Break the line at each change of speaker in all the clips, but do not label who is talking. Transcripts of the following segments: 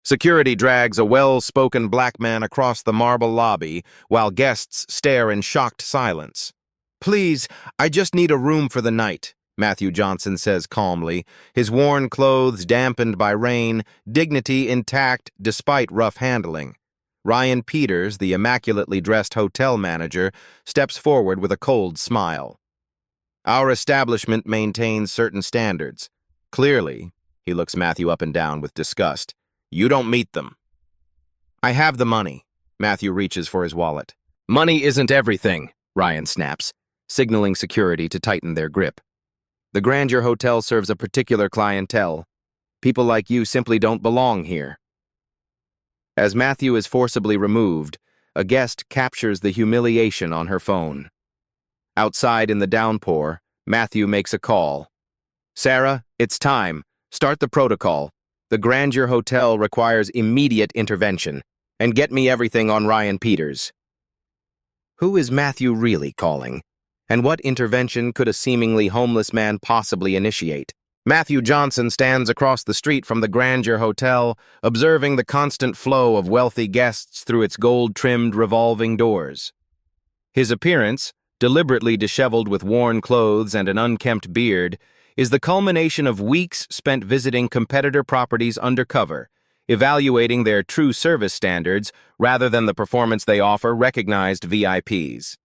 Security drags a well-spoken black man across the marble lobby while guests stare in shocked silence. "Please, I just need a room for the night," Matthew Johnson says calmly, his worn clothes dampened by rain, dignity intact despite rough handling. Ryan Peters, the immaculately dressed hotel manager, steps forward with a cold smile. "Our establishment maintains certain standards. Clearly," he looks Matthew up and down with disgust, "you don't meet them." "I have the money." Matthew reaches for his wallet. "Money isn't everything," Ryan snaps, signaling security to tighten their grip. "The Grandeur Hotel serves a particular clientele. People like you simply don't belong here." As Matthew is forcibly removed, a guest captures the humiliation on her phone. Outside in the downpour, Matthew makes a call. "Sarah, it's time. Start the protocol. The Grandeur Hotel requires immediate intervention. And get me everything on Ryan Peters." Who is Matthew really calling? And what intervention could a seemingly homeless man possibly initiate? Matthew Johnson stands across the street from the Grandeur Hotel, observing the constant flow of wealthy guests through its gold-trimmed revolving doors. His appearance, deliberately disheveled with worn clothes and an unkempt beard, is the culmination of weeks spent visiting competitor properties undercover, evaluating their true service standards rather than the performance they offer recognized VIPs.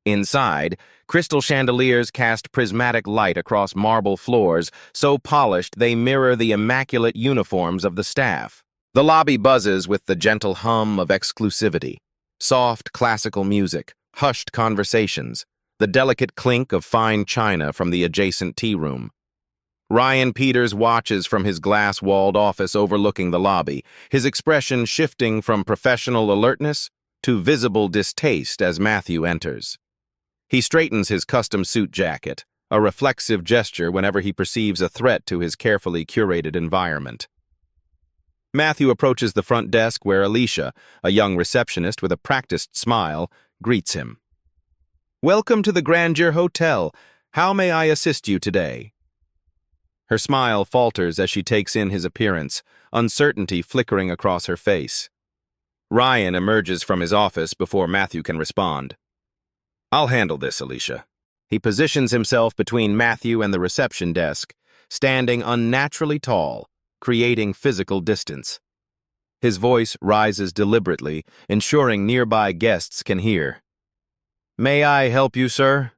Inside, crystal chandeliers cast prismatic light across marble floors, so polished they mirror the immaculate uniforms of the staff. The lobby buzzes with the gentle hum of exclusivity, soft classical music, hushed conversations, the delicate clink of fine china from the adjacent tea room. Ryan Peters watches from his glass-walled office overlooking the lobby, his expression shifting from professional alertness to visible distaste as Matthew enters. He straightens his custom suit jacket, a reflexive gesture whenever he perceives a threat to his carefully curated environment. Matthew approaches the front desk where Alicia, a young receptionist with a practiced smile, greets him. "Welcome to the Grandeur Hotel. How may I assist you today?" Her smile falters as she takes in his appearance, uncertainty flickering across her face. Ryan emerges from his office before Matthew can respond. "I'll handle this, Alicia." He positions himself between Matthew and the reception desk, standing unnaturally tall, creating physical distance. His voice rises deliberately, ensuring nearby guests can hear. "May I help you, sir?"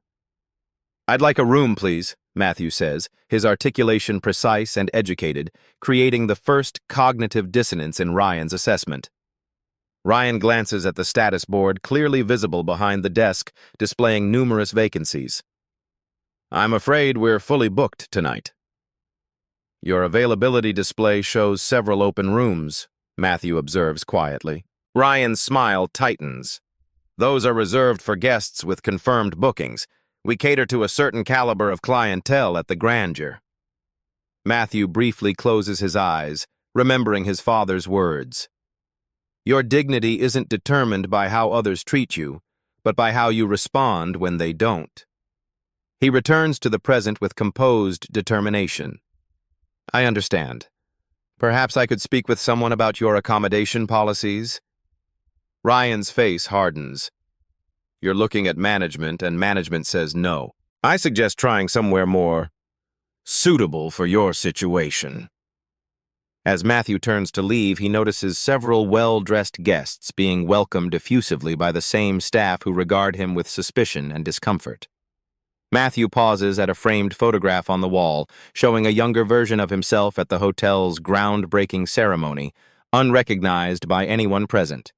"I'd like a room, please," Matthew says, his articulation precise and educated, creating the first cognitive dissonance in Ryan's assessment. Ryan glances at the status board clearly visible behind the desk, displaying numerous vacancies. "I'm afraid we're fully booked tonight." "Your availability display shows several open rooms," Matthew observes quietly. Ryan's smile tightens. "Those are reserved for guests with confirmed bookings. We cater to a certain caliber of clientele at the Grandeur." Matthew briefly closes his eyes, remembering his father's words. "Your dignity isn't determined by how others treat you, but by how you respond when they don't." He returns to the present with composed determination. "I understand. Perhaps I could speak with someone about your accommodation policies?" Ryan's face hardens. "You're looking at management, and management says no. I suggest trying somewhere more suitable for your situation." As Matthew turns to leave, he notices several well-dressed guests being welcomed effusively by the same staff who regard him with suspicion and discomfort. Matthew pauses at a framed photograph on the wall, showing a younger version of himself at the hotel's groundbreaking ceremony, unrecognized by anyone present.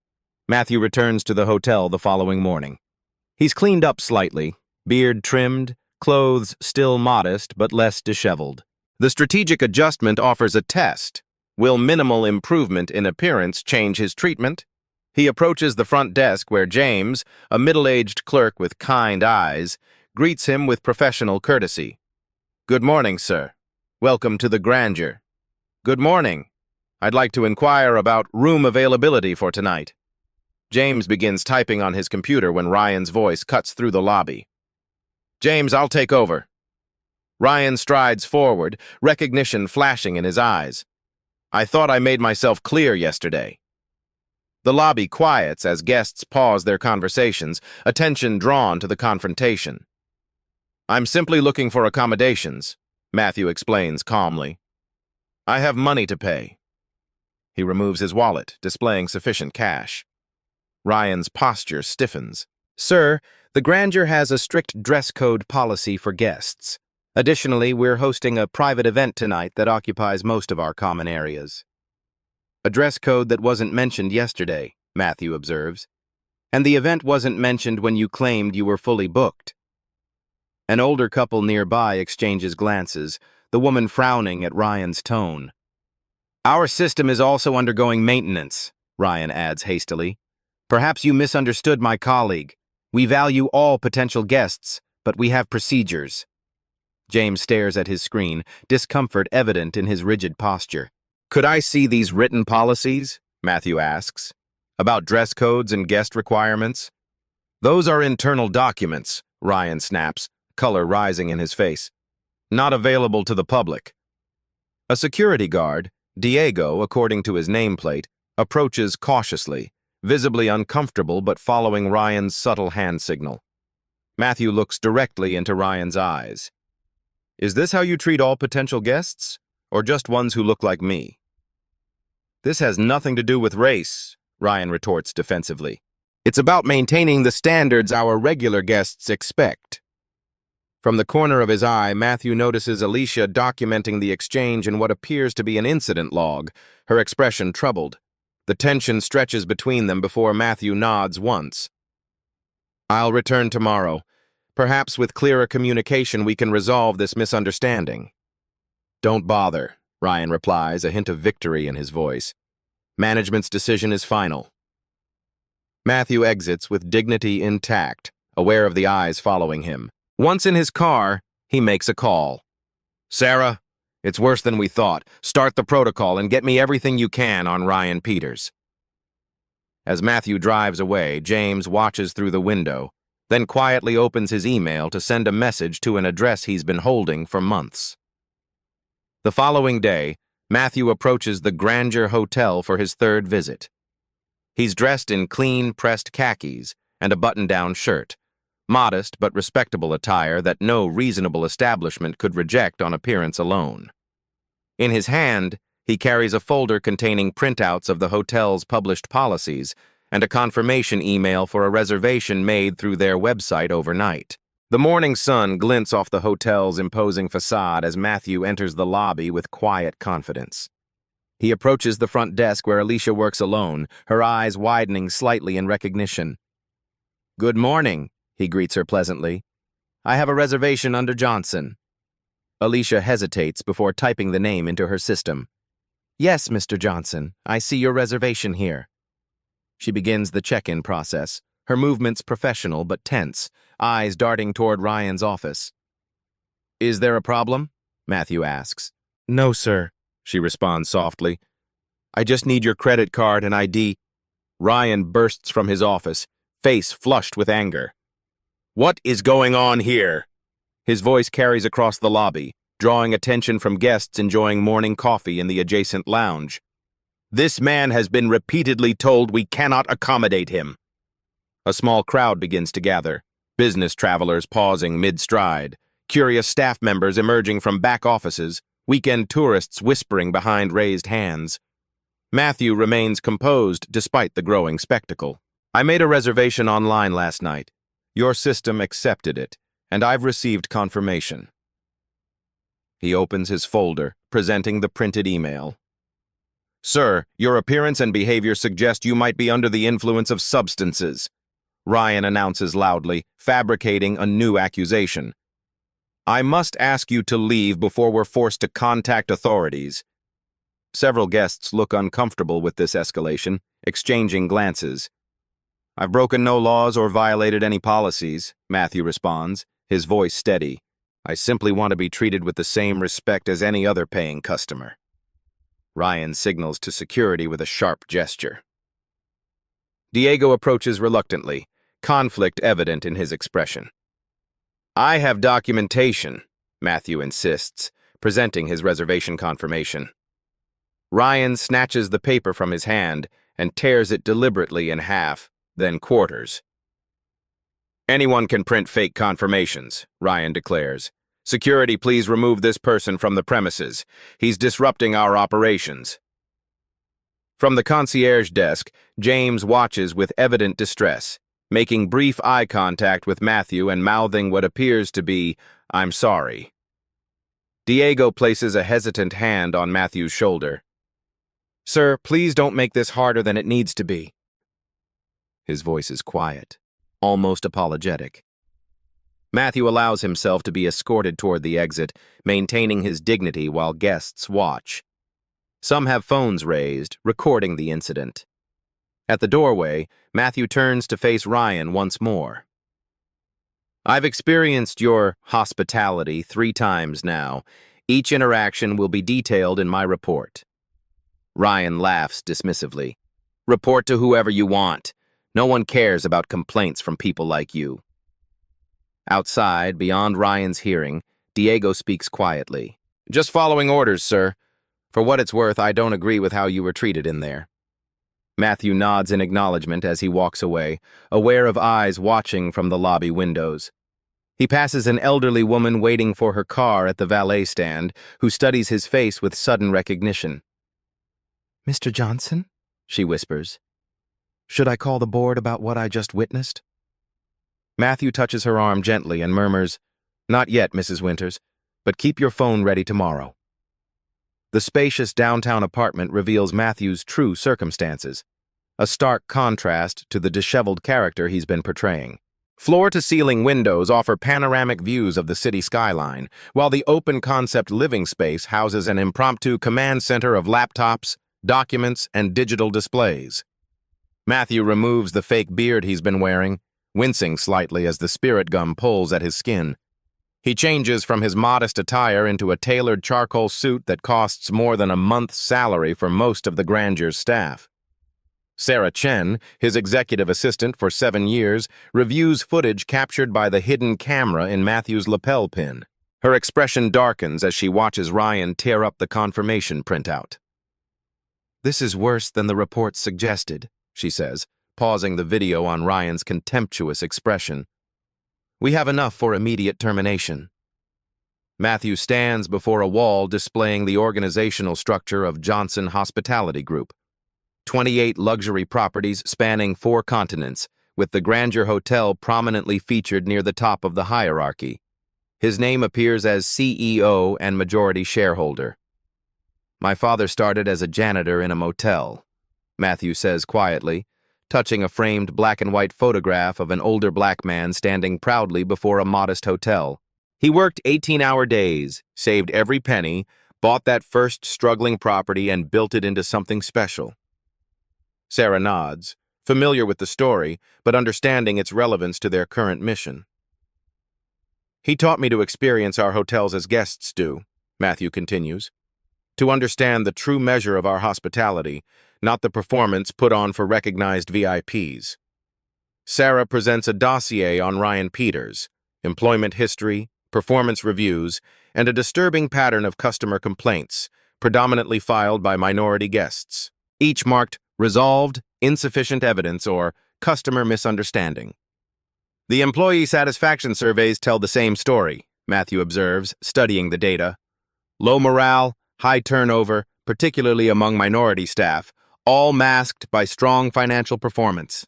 Matthew returns to the hotel the following morning. He's cleaned up slightly, beard trimmed, clothes still modest but less disheveled. The strategic adjustment offers a test. Will minimal improvement in appearance change his treatment? He approaches the front desk where James, a middle-aged clerk with kind eyes, greets him with professional courtesy. "Good morning, sir. Welcome to the Grandeur." "Good morning. I'd like to inquire about room availability for tonight." James begins typing on his computer when Ryan's voice cuts through the lobby. "James, I'll take over." Ryan strides forward, recognition flashing in his eyes. I thought I made myself clear yesterday. The lobby quiets as guests pause their conversations, attention drawn to the confrontation. I'm simply looking for accommodations, Matthew explains calmly. I have money to pay. He removes his wallet, displaying sufficient cash. Ryan's posture stiffens. Sir, the Grandeur has a strict dress code policy for guests. Additionally, we're hosting a private event tonight that occupies most of our common areas. A dress code that wasn't mentioned yesterday, Matthew observes. And the event wasn't mentioned when you claimed you were fully booked. An older couple nearby exchanges glances, the woman frowning at Ryan's tone. Our system is also undergoing maintenance, Ryan adds hastily. Perhaps you misunderstood my colleague. We value all potential guests, but we have procedures. James stares at his screen, discomfort evident in his rigid posture. Could I see these written policies? Matthew asks. About dress codes and guest requirements? Those are internal documents, Ryan snaps, color rising in his face. Not available to the public. A security guard, Diego, according to his nameplate, approaches cautiously, visibly uncomfortable but following Ryan's subtle hand signal. Matthew looks directly into Ryan's eyes. Is this how you treat all potential guests, or just ones who look like me? This has nothing to do with race, Ryan retorts defensively. It's about maintaining the standards our regular guests expect. From the corner of his eye, Matthew notices Alicia documenting the exchange in what appears to be an incident log, her expression troubled. The tension stretches between them before Matthew nods once. I'll return tomorrow. Perhaps with clearer communication we can resolve this misunderstanding. Don't bother, Ryan replies, a hint of victory in his voice. Management's decision is final. Matthew exits with dignity intact, aware of the eyes following him. Once in his car, he makes a call. Sarah, it's worse than we thought. Start the protocol and get me everything you can on Ryan Peters. As Matthew drives away, James watches through the window, then quietly opens his email to send a message to an address he's been holding for months. The following day, Matthew approaches the Grandeur Hotel for his third visit. He's dressed in clean, pressed khakis and a button-down shirt, modest but respectable attire that no reasonable establishment could reject on appearance alone. In his hand, he carries a folder containing printouts of the hotel's published policies and a confirmation email for a reservation made through their website overnight. The morning sun glints off the hotel's imposing facade as Matthew enters the lobby with quiet confidence. He approaches the front desk where Alicia works alone, her eyes widening slightly in recognition. Good morning, he greets her pleasantly. I have a reservation under Johnson. Alicia hesitates before typing the name into her system. Yes, Mr. Johnson, I see your reservation here. She begins the check-in process, her movements professional but tense, eyes darting toward Ryan's office. Is there a problem? Matthew asks. No, sir, she responds softly. I just need your credit card and ID. Ryan bursts from his office, face flushed with anger. What is going on here? His voice carries across the lobby, drawing attention from guests enjoying morning coffee in the adjacent lounge. This man has been repeatedly told we cannot accommodate him. A small crowd begins to gather, business travelers pausing mid-stride, curious staff members emerging from back offices, weekend tourists whispering behind raised hands. Matthew remains composed despite the growing spectacle. I made a reservation online last night. Your system accepted it, and I've received confirmation. He opens his folder, presenting the printed email. Sir, your appearance and behavior suggest you might be under the influence of substances, Ryan announces loudly, fabricating a new accusation. I must ask you to leave before we're forced to contact authorities. Several guests look uncomfortable with this escalation, exchanging glances. I've broken no laws or violated any policies, Matthew responds, his voice steady. I simply want to be treated with the same respect as any other paying customer. Ryan signals to security with a sharp gesture. Diego approaches reluctantly, conflict evident in his expression. I have documentation, Matthew insists, presenting his reservation confirmation. Ryan snatches the paper from his hand and tears it deliberately in half, then quarters. "Anyone can print fake confirmations," Ryan declares. "Security, please remove this person from the premises. He's disrupting our operations." From the concierge desk, James watches with evident distress, making brief eye contact with Matthew and mouthing what appears to be, "I'm sorry." Diego places a hesitant hand on Matthew's shoulder. "Sir, please don't make this harder than it needs to be." His voice is quiet, almost apologetic. Matthew allows himself to be escorted toward the exit, maintaining his dignity while guests watch. Some have phones raised, recording the incident. At the doorway, Matthew turns to face Ryan once more. "I've experienced your hospitality 3 times now. Each interaction will be detailed in my report." Ryan laughs dismissively. "Report to whoever you want. No one cares about complaints from people like you." Outside, beyond Ryan's hearing, Diego speaks quietly. "Just following orders, sir. For what it's worth, I don't agree with how you were treated in there." Matthew nods in acknowledgement as he walks away, aware of eyes watching from the lobby windows. He passes an elderly woman waiting for her car at the valet stand, who studies his face with sudden recognition. "Mr. Johnson?" she whispers. "Should I call the board about what I just witnessed?" Matthew touches her arm gently and murmurs, "Not yet, Mrs. Winters, but keep your phone ready tomorrow." The spacious downtown apartment reveals Matthew's true circumstances, a stark contrast to the disheveled character he's been portraying. Floor-to-ceiling windows offer panoramic views of the city skyline, while the open-concept living space houses an impromptu command center of laptops, documents, and digital displays. Matthew removes the fake beard he's been wearing, wincing slightly as the spirit gum pulls at his skin. He changes from his modest attire into a tailored charcoal suit that costs more than a month's salary for most of the Granger's staff. Sarah Chen, his executive assistant for 7 years, reviews footage captured by the hidden camera in Matthew's lapel pin. Her expression darkens as she watches Ryan tear up the confirmation printout. "This is worse than the report suggested," she says, pausing the video on Ryan's contemptuous expression. "We have enough for immediate termination." Matthew stands before a wall displaying the organizational structure of Johnson Hospitality Group. 28 luxury properties spanning 4 continents, with the Granger Hotel prominently featured near the top of the hierarchy. His name appears as CEO and majority shareholder. "My father started as a janitor in a motel," Matthew says quietly, touching a framed black-and-white photograph of an older black man standing proudly before a modest hotel. "He worked 18-hour days, saved every penny, bought that first struggling property, and built it into something special." Sarah nods, familiar with the story, but understanding its relevance to their current mission. "He taught me to experience our hotels as guests do," Matthew continues, "to understand the true measure of our hospitality, not the performance put on for recognized VIPs. Sarah presents a dossier on Ryan Peters, employment history, performance reviews, and a disturbing pattern of customer complaints, predominantly filed by minority guests, each marked resolved, insufficient evidence, or customer misunderstanding. The employee satisfaction surveys tell the same story, Matthew observes, studying the data. Low morale, high turnover, particularly among minority staff, all masked by strong financial performance.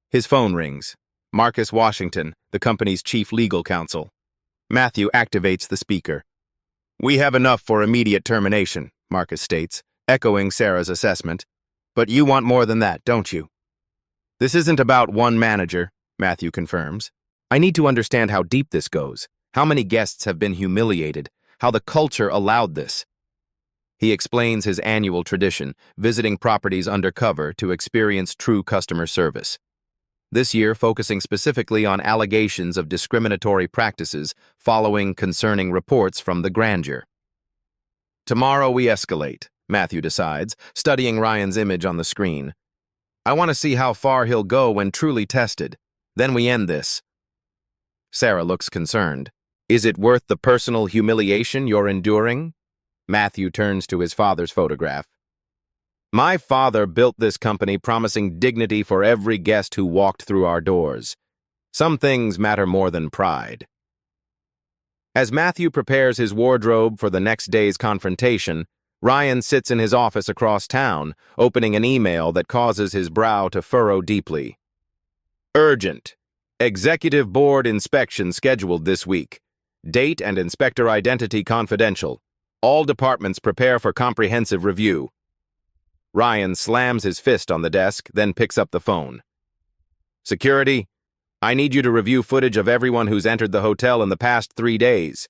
His phone rings. Marcus Washington, the company's chief legal counsel. Matthew activates the speaker. "We have enough for immediate termination," Marcus states, echoing Sarah's assessment. "But you want more than that, don't you?" "This isn't about one manager," Matthew confirms. "I need to understand how deep this goes, how many guests have been humiliated, how the culture allowed this." He explains his annual tradition, visiting properties undercover to experience true customer service. This year focusing specifically on allegations of discriminatory practices following concerning reports from the Granger. "Tomorrow we escalate," Matthew decides, studying Ryan's image on the screen. "I want to see how far he'll go when truly tested. Then we end this." Sarah looks concerned. "Is it worth the personal humiliation you're enduring?" Matthew turns to his father's photograph. My father built this company promising dignity for every guest who walked through our doors. Some things matter more than pride. As Matthew prepares his wardrobe for the next day's confrontation, Ryan sits in his office across town, opening an email that causes his brow to furrow deeply. Urgent. Executive Board inspection scheduled this week. Date and inspector identity confidential. All departments prepare for comprehensive review. Ryan slams his fist on the desk, then picks up the phone. Security, I need you to review footage of everyone who's entered the hotel in the past 3 days.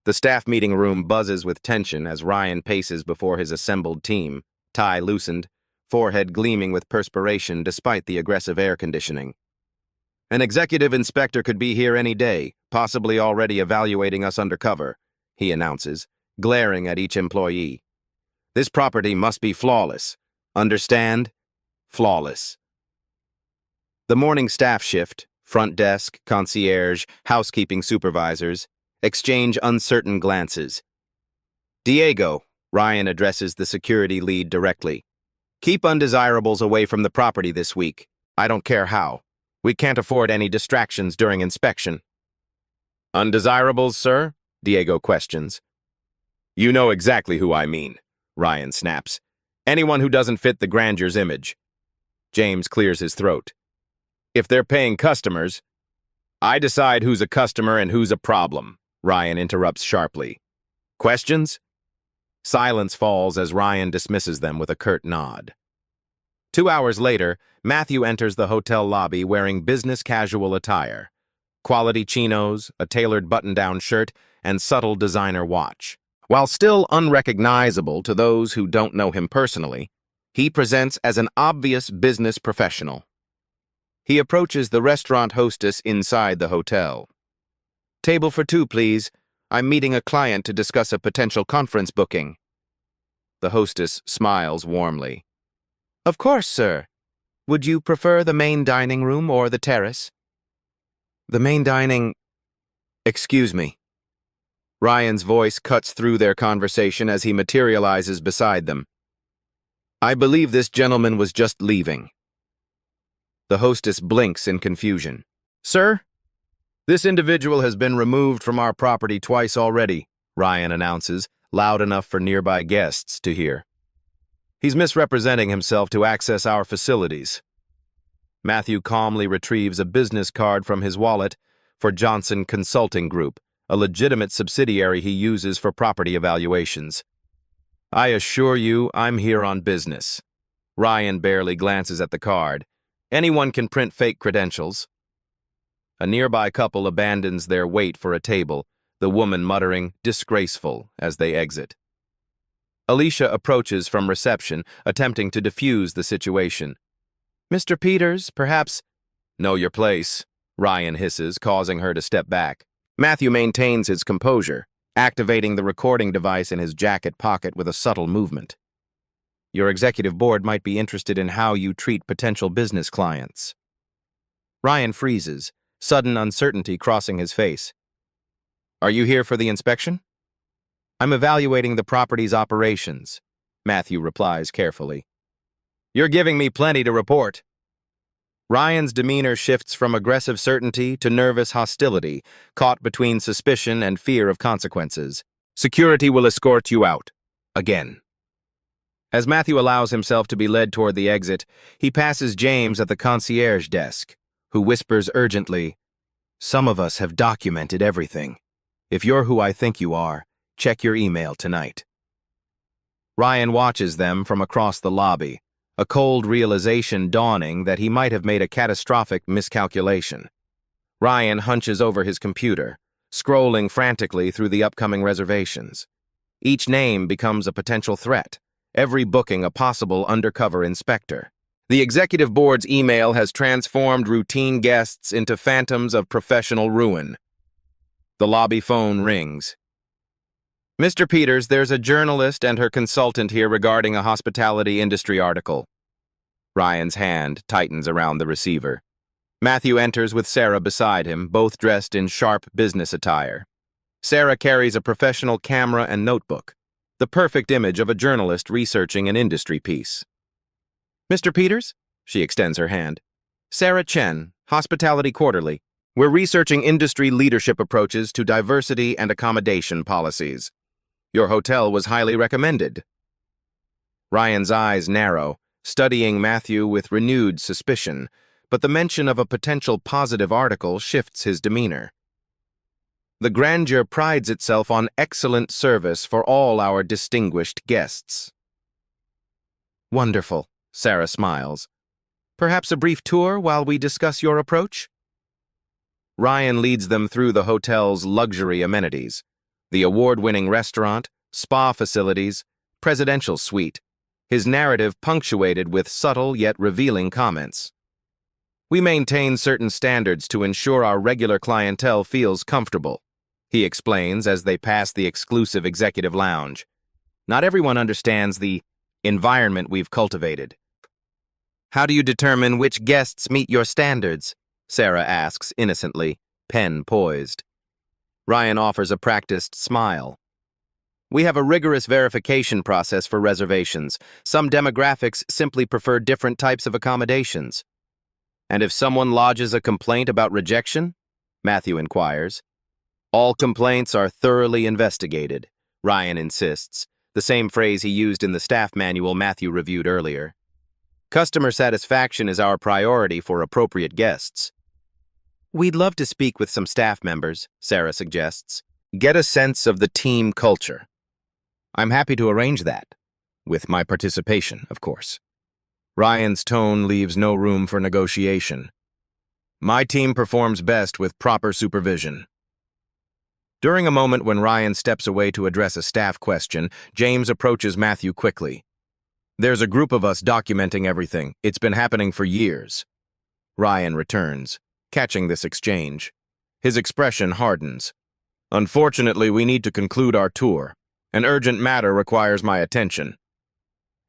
The staff meeting room buzzes with tension as Ryan paces before his assembled team, tie loosened, forehead gleaming with perspiration despite the aggressive air conditioning. An executive inspector could be here any day, possibly already evaluating us undercover, he announces, glaring at each employee. This property must be flawless. Understand? Flawless. The morning staff shift, front desk, concierge, housekeeping supervisors, exchange uncertain glances. Diego, Ryan addresses the security lead directly. Keep undesirables away from the property this week. I don't care how. We can't afford any distractions during inspection. Undesirables, sir? Diego questions. You know exactly who I mean, Ryan snaps. Anyone who doesn't fit the grandeur's image. James clears his throat. If they're paying customers, I decide who's a customer and who's a problem, Ryan interrupts sharply. Questions? Silence falls as Ryan dismisses them with a curt nod. 2 hours later, Matthew enters the hotel lobby wearing business casual attire. Quality chinos, a tailored button-down shirt, and subtle designer watch. While still unrecognizable to those who don't know him personally, he presents as an obvious business professional. He approaches the restaurant hostess inside the hotel. Table for 2, please. I'm meeting a client to discuss a potential conference booking. The hostess smiles warmly. Of course, sir. Would you prefer the main dining room or the terrace? The main dining... Excuse me. Ryan's voice cuts through their conversation as he materializes beside them. I believe this gentleman was just leaving. The hostess blinks in confusion. Sir? This individual has been removed from our property twice already, Ryan announces, loud enough for nearby guests to hear. He's misrepresenting himself to access our facilities. Matthew calmly retrieves a business card from his wallet for Johnson Consulting Group, a legitimate subsidiary he uses for property evaluations. I assure you, I'm here on business. Ryan barely glances at the card. Anyone can print fake credentials. A nearby couple abandons their wait for a table, the woman muttering, disgraceful, as they exit. Alicia approaches from reception, attempting to defuse the situation. Mr. Peters, perhaps... Know your place, Ryan hisses, causing her to step back. Matthew maintains his composure, activating the recording device in his jacket pocket with a subtle movement. Your executive board might be interested in how you treat potential business clients. Ryan freezes, sudden uncertainty crossing his face. Are you here for the inspection? I'm evaluating the property's operations, Matthew replies carefully. You're giving me plenty to report. Ryan's demeanor shifts from aggressive certainty to nervous hostility, caught between suspicion and fear of consequences. Security will escort you out. Again. As Matthew allows himself to be led toward the exit, he passes James at the concierge desk, who whispers urgently, Some of us have documented everything. If you're who I think you are, check your email tonight. Ryan watches them from across the lobby, a cold realization dawning that he might have made a catastrophic miscalculation. Ryan hunches over his computer, scrolling frantically through the upcoming reservations. Each name becomes a potential threat, every booking a possible undercover inspector. The executive board's email has transformed routine guests into phantoms of professional ruin. The lobby phone rings. Mr. Peters, there's a journalist and her consultant here regarding a hospitality industry article. Ryan's hand tightens around the receiver. Matthew enters with Sarah beside him, both dressed in sharp business attire. Sarah carries a professional camera and notebook, the perfect image of a journalist researching an industry piece. Mr. Peters? She extends her hand. Sarah Chen, Hospitality Quarterly. We're researching industry leadership approaches to diversity and accommodation policies. Your hotel was highly recommended. Ryan's eyes narrow, studying Matthew with renewed suspicion, but the mention of a potential positive article shifts his demeanor. The grandeur prides itself on excellent service for all our distinguished guests. Wonderful, Sarah smiles. Perhaps a brief tour while we discuss your approach? Ryan leads them through the hotel's luxury amenities, the award-winning restaurant, spa facilities, presidential suite, his narrative punctuated with subtle yet revealing comments. We maintain certain standards to ensure our regular clientele feels comfortable, he explains as they pass the exclusive executive lounge. Not everyone understands the environment we've cultivated. How do you determine which guests meet your standards? Sarah asks innocently, pen poised. Ryan offers a practiced smile. We have a rigorous verification process for reservations. Some demographics simply prefer different types of accommodations. And if someone lodges a complaint about rejection? Matthew inquires. All complaints are thoroughly investigated, Ryan insists, the same phrase he used in the staff manual Matthew reviewed earlier. Customer satisfaction is our priority for appropriate guests. We'd love to speak with some staff members, Sarah suggests. Get a sense of the team culture. I'm happy to arrange that, with my participation, of course. Ryan's tone leaves no room for negotiation. My team performs best with proper supervision. During a moment when Ryan steps away to address a staff question, James approaches Matthew quickly. There's a group of us documenting everything. It's been happening for years. Ryan returns, catching this exchange. His expression hardens. Unfortunately, we need to conclude our tour. An urgent matter requires my attention.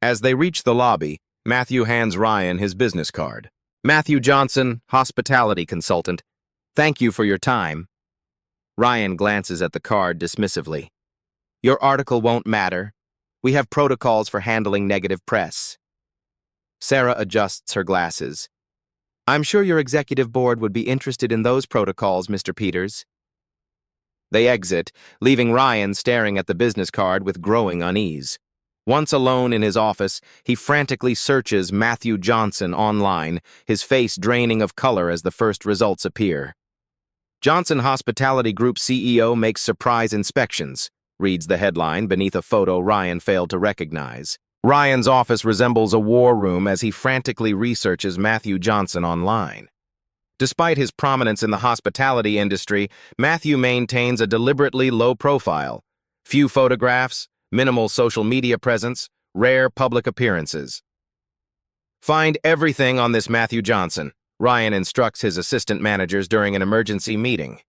As they reach the lobby, Matthew hands Ryan his business card. Matthew Johnson, hospitality consultant. Thank you for your time. Ryan glances at the card dismissively. Your article won't matter. We have protocols for handling negative press. Sarah adjusts her glasses. I'm sure your executive board would be interested in those protocols, Mr. Peters. They exit, leaving Ryan staring at the business card with growing unease. Once alone in his office, he frantically searches Matthew Johnson online, his face draining of color as the first results appear. Johnson Hospitality Group CEO makes surprise inspections, reads the headline beneath a photo Ryan failed to recognize. Ryan's office resembles a war room as he frantically researches Matthew Johnson online. Despite his prominence in the hospitality industry, Matthew maintains a deliberately low profile. Few photographs, minimal social media presence, rare public appearances. Find everything on this Matthew Johnson, Ryan instructs his assistant managers during an emergency meeting.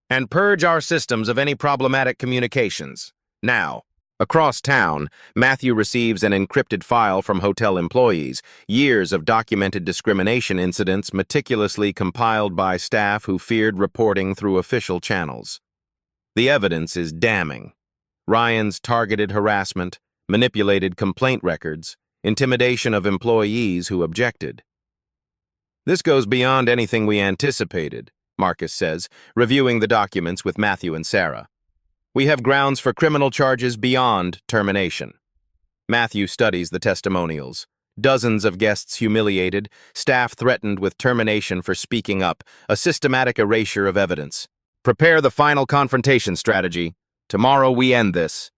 And purge our systems of any problematic communications. Now. Across town, Matthew receives an encrypted file from hotel employees, years of documented discrimination incidents meticulously compiled by staff who feared reporting through official channels. The evidence is damning. Ryan's targeted harassment, manipulated complaint records, intimidation of employees who objected. This goes beyond anything we anticipated, Marcus says, reviewing the documents with Matthew and Sarah. We have grounds for criminal charges beyond termination. Matthew studies the testimonials. Dozens of guests humiliated, staff threatened with termination for speaking up, a systematic erasure of evidence. Prepare the final confrontation strategy. Tomorrow we end this.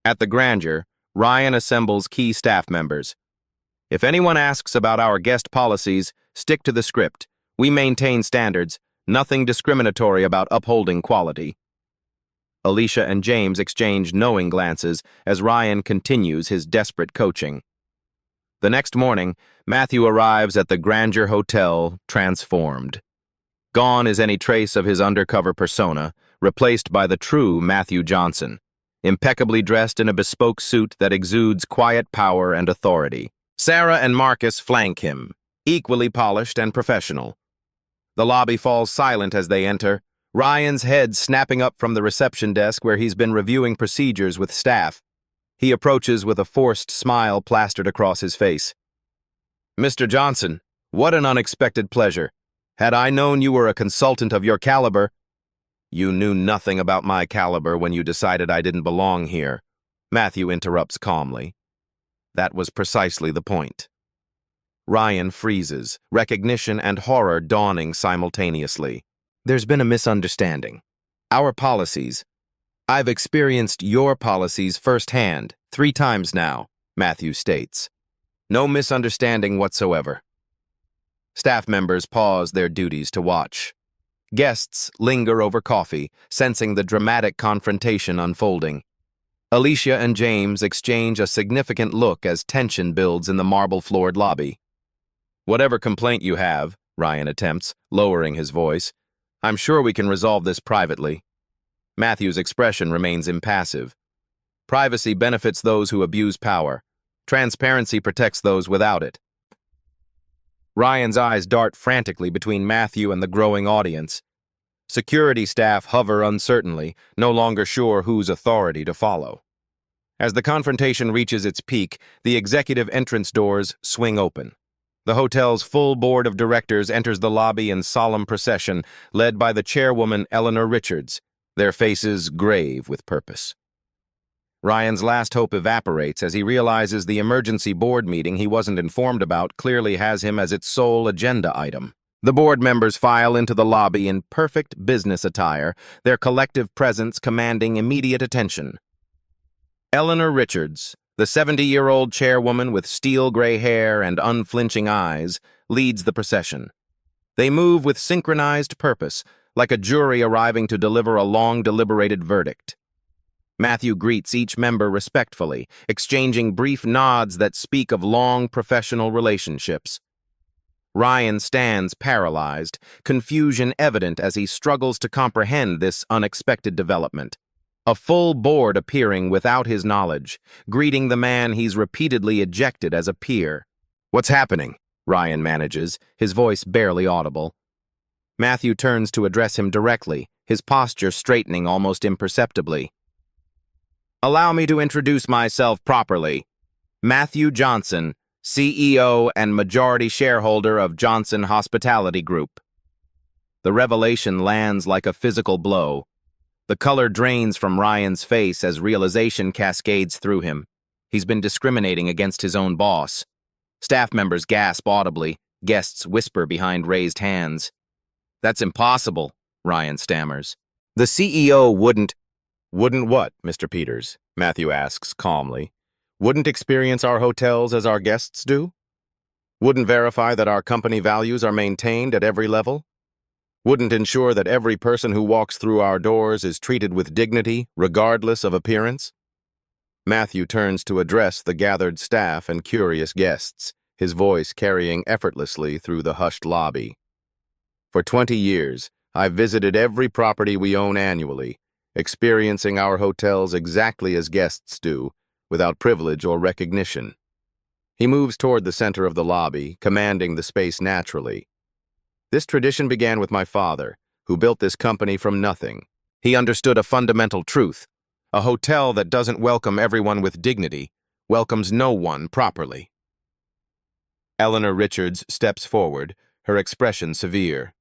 At the grandeur, Ryan assembles key staff members. If anyone asks about our guest policies, stick to the script. We maintain standards, nothing discriminatory about upholding quality. Alicia and James exchange knowing glances as Ryan continues his desperate coaching. The next morning, Matthew arrives at the Grandeur Hotel, transformed. Gone is any trace of his undercover persona, replaced by the true Matthew Johnson, impeccably dressed in a bespoke suit that exudes quiet power and authority. Sarah and Marcus flank him, equally polished and professional. The lobby falls silent as they enter, Ryan's head snapping up from the reception desk where he's been reviewing procedures with staff. He approaches with a forced smile plastered across his face. Mr. Johnson, what an unexpected pleasure. Had I known you were a consultant of your caliber— You knew nothing about my caliber when you decided I didn't belong here, Matthew interrupts calmly. That was precisely the point. Ryan freezes, recognition and horror dawning simultaneously. There's been a misunderstanding. Our policies— I've experienced your policies firsthand, 3 times now, Matthew states. No misunderstanding whatsoever. Staff members pause their duties to watch. Guests linger over coffee, sensing the dramatic confrontation unfolding. Alicia and James exchange a significant look as tension builds in the marble-floored lobby. Whatever complaint you have, Ryan attempts, lowering his voice, I'm sure we can resolve this privately. Matthew's expression remains impassive. Privacy benefits those who abuse power. Transparency protects those without it. Ryan's eyes dart frantically between Matthew and the growing audience. Security staff hover uncertainly, no longer sure whose authority to follow. As the confrontation reaches its peak, the executive entrance doors swing open. The hotel's full board of directors enters the lobby in solemn procession, led by the chairwoman Eleanor Richards, their faces grave with purpose. Ryan's last hope evaporates as he realizes the emergency board meeting he wasn't informed about clearly has him as its sole agenda item. The board members file into the lobby in perfect business attire, their collective presence commanding immediate attention. Eleanor Richards, the 70-year-old chairwoman with steel-gray hair and unflinching eyes, leads the procession. They move with synchronized purpose, like a jury arriving to deliver a long-deliberated verdict. Matthew greets each member respectfully, exchanging brief nods that speak of long professional relationships. Ryan stands paralyzed, confusion evident as he struggles to comprehend this unexpected development. A full board appearing without his knowledge, greeting the man he's repeatedly ejected as a peer. What's happening? Ryan manages, his voice barely audible. Matthew turns to address him directly, his posture straightening almost imperceptibly. Allow me to introduce myself properly. Matthew Johnson, CEO and majority shareholder of Johnson Hospitality Group. The revelation lands like a physical blow. The color drains from Ryan's face as realization cascades through him. He's been discriminating against his own boss. Staff members gasp audibly, guests whisper behind raised hands. That's impossible, Ryan stammers. The CEO wouldn't— Wouldn't what, Mr. Peters? Matthew asks calmly. Wouldn't experience our hotels as our guests do? Wouldn't verify that our company values are maintained at every level? Wouldn't ensure that every person who walks through our doors is treated with dignity, regardless of appearance? Matthew turns to address the gathered staff and curious guests, his voice carrying effortlessly through the hushed lobby. For 20 years, I've visited every property we own annually, experiencing our hotels exactly as guests do, without privilege or recognition. He moves toward the center of the lobby, commanding the space naturally. This tradition began with my father, who built this company from nothing. He understood a fundamental truth. A hotel that doesn't welcome everyone with dignity welcomes no one properly. Eleanor Richards steps forward, her expression severe.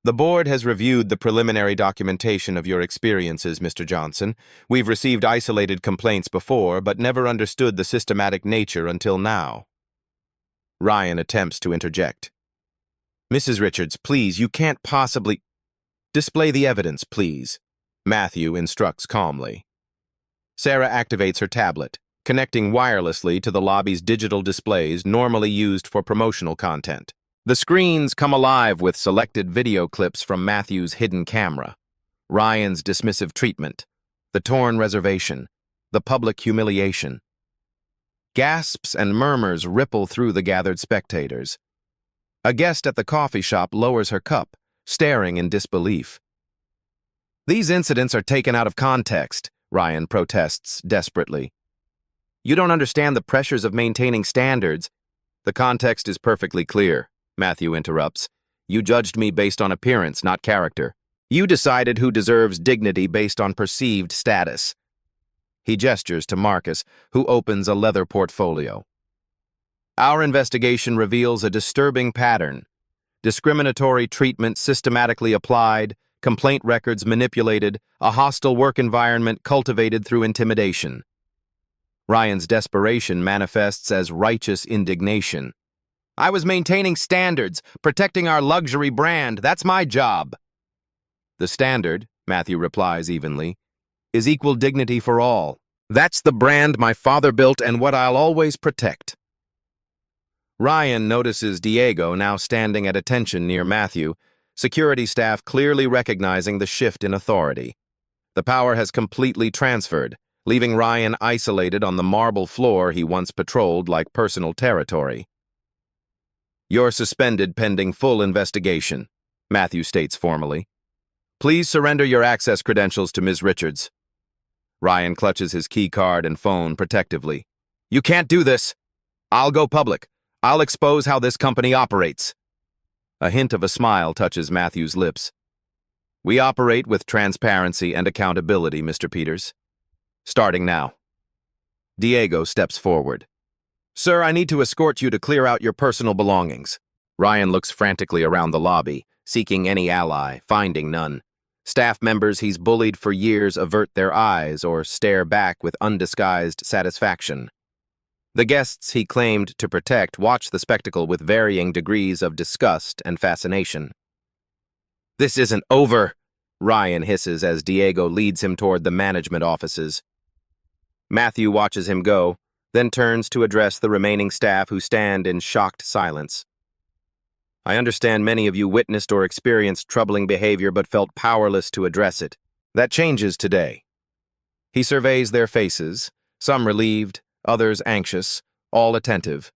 The board has reviewed the preliminary documentation of your experiences, Mr. Johnson. We've received isolated complaints before, but never understood the systematic nature until now. Ryan attempts to interject. Mrs. Richards, please, you can't possibly— Display the evidence, please, Matthew instructs calmly. Sarah activates her tablet, connecting wirelessly to the lobby's digital displays normally used for promotional content. The screens come alive with selected video clips from Matthew's hidden camera, Ryan's dismissive treatment, the torn reservation, the public humiliation. Gasps and murmurs ripple through the gathered spectators. A guest at the coffee shop lowers her cup, staring in disbelief. These incidents are taken out of context, Ryan protests desperately. You don't understand the pressures of maintaining standards. The context is perfectly clear, Matthew interrupts. You judged me based on appearance, not character. You decided who deserves dignity based on perceived status. He gestures to Marcus, who opens a leather portfolio. Our investigation reveals a disturbing pattern. Discriminatory treatment systematically applied, complaint records manipulated, a hostile work environment cultivated through intimidation. Ryan's desperation manifests as righteous indignation. I was maintaining standards, protecting our luxury brand. That's my job. The standard, Matthew replies evenly, is equal dignity for all. That's the brand my father built and what I'll always protect. Ryan notices Diego now standing at attention near Matthew, security staff clearly recognizing the shift in authority. The power has completely transferred, leaving Ryan isolated on the marble floor he once patrolled like personal territory. You're suspended pending full investigation, Matthew states formally. Please surrender your access credentials to Ms. Richards. Ryan clutches his key card and phone protectively. You can't do this. I'll go public. I'll expose how this company operates. A hint of a smile touches Matthew's lips. We operate with transparency and accountability, Mr. Peters. Starting now. Diego steps forward. Sir, I need to escort you to clear out your personal belongings. Ryan looks frantically around the lobby, seeking any ally, finding none. Staff members he's bullied for years avert their eyes or stare back with undisguised satisfaction. The guests he claimed to protect watch the spectacle with varying degrees of disgust and fascination. This isn't over, Ryan hisses as Diego leads him toward the management offices. Matthew watches him go, then turns to address the remaining staff who stand in shocked silence. I understand many of you witnessed or experienced troubling behavior but felt powerless to address it. That changes today. He surveys their faces, some relieved, others anxious, all attentive.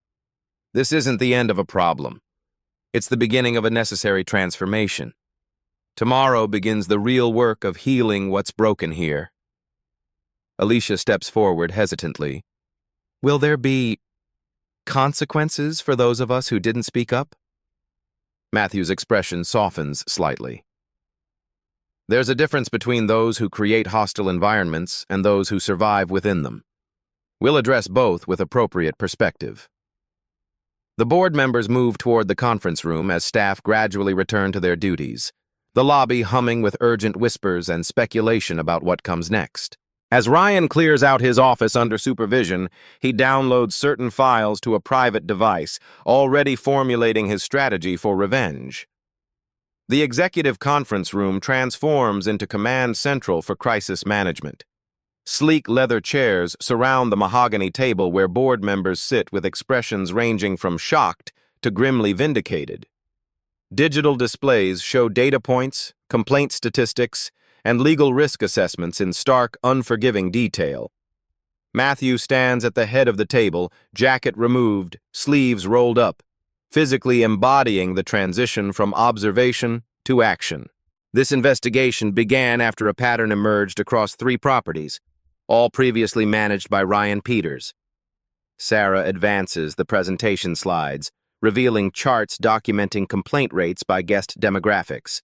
This isn't the end of a problem. It's the beginning of a necessary transformation. Tomorrow begins the real work of healing what's broken here. Alicia steps forward hesitantly. Will there be consequences for those of us who didn't speak up? Matthew's expression softens slightly. There's a difference between those who create hostile environments and those who survive within them. We'll address both with appropriate perspective. The board members move toward the conference room as staff gradually return to their duties, the lobby humming with urgent whispers and speculation about what comes next. As Ryan clears out his office under supervision, he downloads certain files to a private device, already formulating his strategy for revenge. The executive conference room transforms into command central for crisis management. Sleek leather chairs surround the mahogany table where board members sit with expressions ranging from shocked to grimly vindicated. Digital displays show data points, complaint statistics, and legal risk assessments in stark, unforgiving detail. Matthew stands at the head of the table, jacket removed, sleeves rolled up, physically embodying the transition from observation to action. This investigation began after a pattern emerged across 3 properties, all previously managed by Ryan Peters. Sarah advances the presentation slides, revealing charts documenting complaint rates by guest demographics.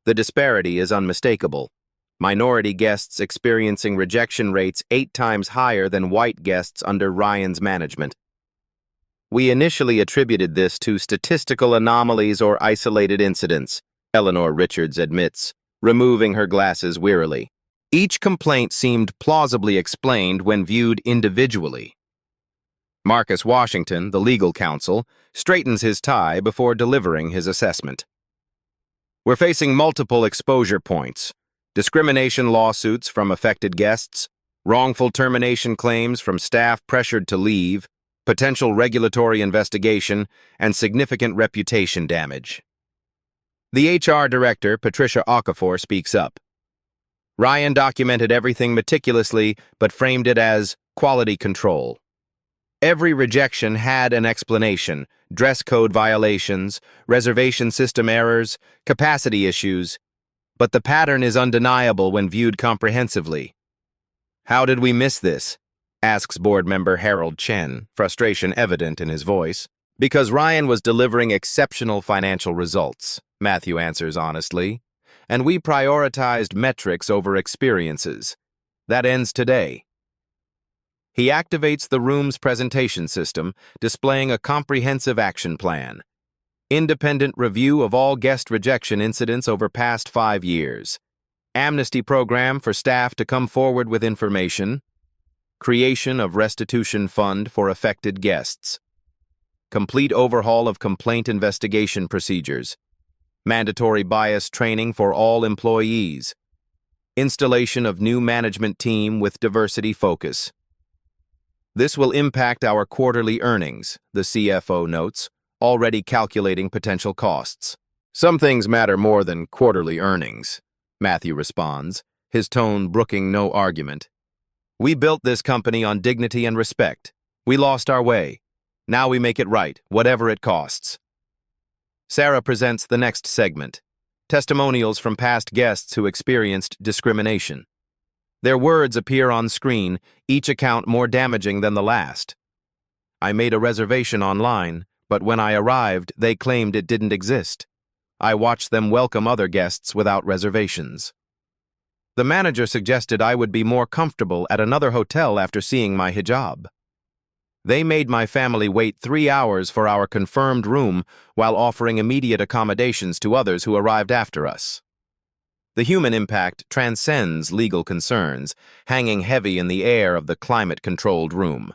The disparity is unmistakable. Minority guests experiencing rejection rates 8 times higher than white guests under Ryan's management. We initially attributed this to statistical anomalies or isolated incidents, Eleanor Richards admits, removing her glasses wearily. Each complaint seemed plausibly explained when viewed individually. Marcus Washington, the legal counsel, straightens his tie before delivering his assessment. We're facing multiple exposure points: discrimination lawsuits from affected guests, wrongful termination claims from staff pressured to leave, potential regulatory investigation, and significant reputation damage. The HR director, Patricia Okafor, speaks up. Ryan documented everything meticulously, but framed it as quality control. Every rejection had an explanation: dress code violations, reservation system errors, capacity issues. But the pattern is undeniable when viewed comprehensively. How did we miss this? Asks board member Harold Chen, frustration evident in his voice. Because Ryan was delivering exceptional financial results, Matthew answers honestly. and we prioritized metrics over experiences. That ends today. He activates the room's presentation system, displaying a comprehensive action plan. Independent review of all guest rejection incidents over past 5 years. Amnesty program for staff to come forward with information. Creation of restitution fund for affected guests. Complete overhaul of complaint investigation procedures. Mandatory bias training for all employees. Installation of new management team with diversity focus. This will impact our quarterly earnings, the CFO notes, already calculating potential costs. Some things matter more than quarterly earnings, Matthew responds, his tone brooking no argument. We built this company on dignity and respect. We lost our way. Now we make it right, whatever it costs. Sarah presents the next segment, testimonials from past guests who experienced discrimination. Their words appear on screen, each account more damaging than the last. I made a reservation online, but when I arrived, they claimed it didn't exist. I watched them welcome other guests without reservations. The manager suggested I would be more comfortable at another hotel after seeing my hijab. They made my family wait 3 hours for our confirmed room while offering immediate accommodations to others who arrived after us. The human impact transcends legal concerns, hanging heavy in the air of the climate-controlled room.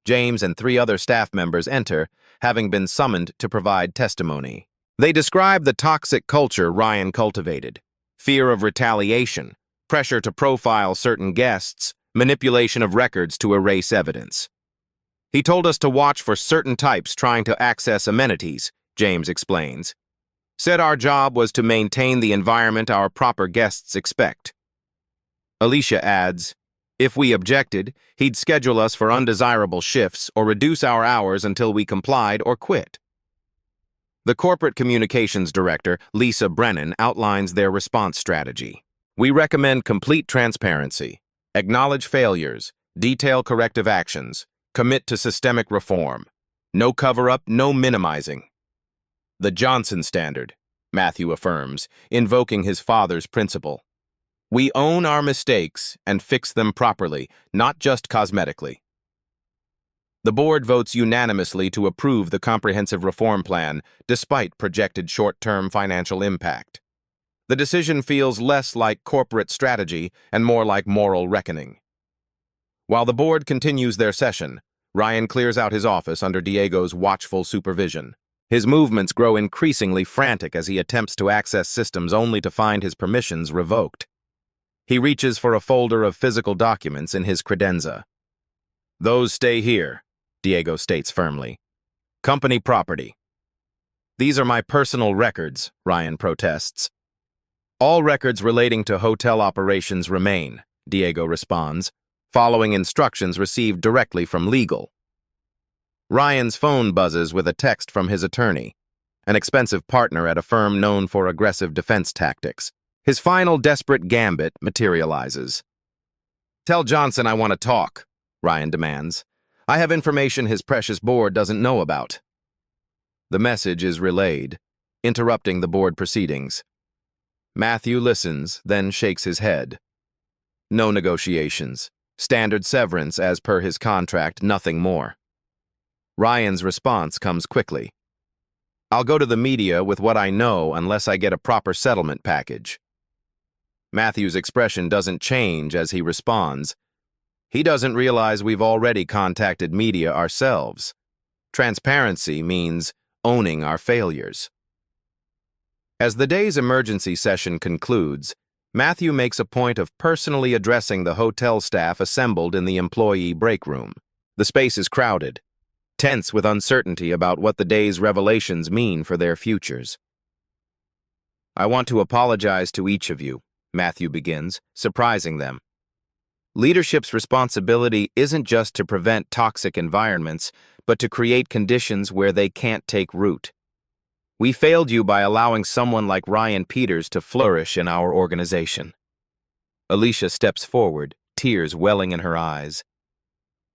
James and 3 other staff members enter, having been summoned to provide testimony. They describe the toxic culture Ryan cultivated: fear of retaliation, pressure to profile certain guests, manipulation of records to erase evidence. He told us to watch for certain types trying to access amenities, James explains. Said our job was to maintain the environment our proper guests expect. Alicia adds, if we objected, he'd schedule us for undesirable shifts or reduce our hours until we complied or quit. The corporate communications director, Lisa Brennan, outlines their response strategy. We recommend complete transparency, acknowledge failures, detail corrective actions, commit to systemic reform. No cover-up, no minimizing. The Johnson standard, Matthew affirms, invoking his father's principle. We own our mistakes and fix them properly, not just cosmetically. The board votes unanimously to approve the comprehensive reform plan, despite projected short-term financial impact. The decision feels less like corporate strategy and more like moral reckoning. While the board continues their session, Ryan clears out his office under Diego's watchful supervision. His movements grow increasingly frantic as he attempts to access systems only to find his permissions revoked. He reaches for a folder of physical documents in his credenza. Those stay here, Diego states firmly. Company property. These are my personal records, Ryan protests. All records relating to hotel operations remain, Diego responds, following instructions received directly from legal. Ryan's phone buzzes with a text from his attorney, an expensive partner at a firm known for aggressive defense tactics. His final desperate gambit materializes. Tell Johnson I want to talk, Ryan demands. I have information his precious board doesn't know about. The message is relayed, interrupting the board proceedings. Matthew listens, then shakes his head. No negotiations. Standard severance as per his contract, nothing more. Ryan's response comes quickly. I'll go to the media with what I know unless I get a proper settlement package. Matthew's expression doesn't change as he responds. He doesn't realize we've already contacted media ourselves. Transparency means owning our failures. As the day's emergency session concludes, Matthew makes a point of personally addressing the hotel staff assembled in the employee break room. The space is crowded, tense with uncertainty about what the day's revelations mean for their futures. I want to apologize to each of you, Matthew begins, surprising them. Leadership's responsibility isn't just to prevent toxic environments, but to create conditions where they can't take root. We failed you by allowing someone like Ryan Peters to flourish in our organization. Alicia steps forward, tears welling in her eyes.